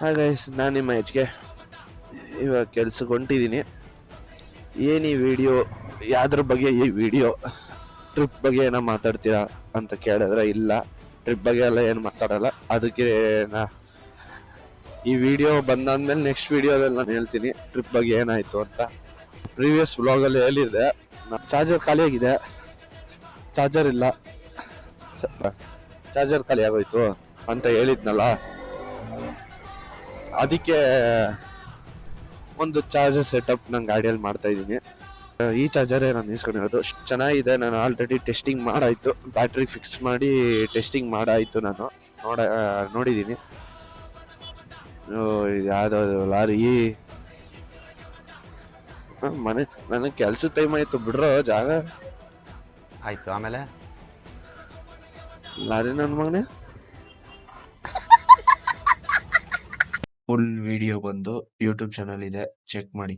Hi guys, ನಾನು ನಿಮ್ಮ ಹೆಚ್ಗೆ. ಇವಾಗ ಕೆಲ್ಸಕ್ಕೆ ಹೊಂಟಿದ್ದೀನಿ. ಏನು ಈ ವಿಡಿಯೋ, ಯಾವ್ದ್ರ ಬಗ್ಗೆ ಈ ವಿಡಿಯೋ? ಟ್ರಿಪ್ ಬಗ್ಗೆ ಏನೋ ಮಾತಾಡ್ತೀರಾ ಅಂತ ಕೇಳಿದ್ರೆ ಇಲ್ಲ, ಟ್ರಿಪ್ ಬಗ್ಗೆ ಎಲ್ಲ ಏನು ಮಾತಾಡಲ್ಲ. ಅದಕ್ಕೆ ಈ ವಿಡಿಯೋ ಬಂದಾದ್ಮೇಲೆ ನೆಕ್ಸ್ಟ್ ವಿಡಿಯೋದಲ್ಲಿ ನಾನು ಹೇಳ್ತೀನಿ ಟ್ರಿಪ್ ಬಗ್ಗೆ ಏನಾಯ್ತು ಅಂತ. ಪ್ರೀವಿಯಸ್ ವ್ಲಾಗಲ್ಲಿ ಹೇಳಿದೆ, ಚಾರ್ಜರ್ ಖಾಲಿ ಆಗಿದೆ, ಚಾರ್ಜರ್ ಇಲ್ಲ, ಚಾರ್ಜರ್ ಖಾಲಿ ಆಗೋಯ್ತು ಅಂತ ಹೇಳಿದ್ನಲ್ಲ. ಅದಕ್ಕೆ ಒಂದು ಚಾರ್ಜರ್ ಸೆಟಪ್ ನನ್ನ ಗಾಡಿಯಲ್ಲಿ ಮಾಡ್ತಾ ಇದ್ದೀನಿ. ಈ ಚಾರ್ಜರೇ ನಾನು ಇಸ್ಕೊಂಡಿರೋದು. ಚೆನ್ನಾಗಿದೆ. ನಾನು ಆಲ್ರೆಡಿ ಟೆಸ್ಟಿಂಗ್ ಮಾಡಾಯ್ತು, ಬ್ಯಾಟ್ರಿ ಫಿಕ್ಸ್ ಮಾಡಿ ಟೆಸ್ಟಿಂಗ್ ಮಾಡಾಯ್ತು. ನಾನು ನೋಡಿದ್ದೀನಿ. ಯಾವುದೋ ಲಾರಿ ಮನೆ, ನನಗೆ ಕೆಲ್ಸದ ಟೈಮ್ ಆಯ್ತು, ಬಿಡ್ರೋ ಜಾಗ ಆಯ್ತು. ಆಮೇಲೆ ಲಾರಿ ನನ್ನ ಮಗನೇ. ಫುಲ್ ವಿಡಿಯೋ ಬಂದು ಯೂಟ್ಯೂಬ್ ಚಾನಲ್ ಇದೆ, ಚೆಕ್ ಮಾಡಿ.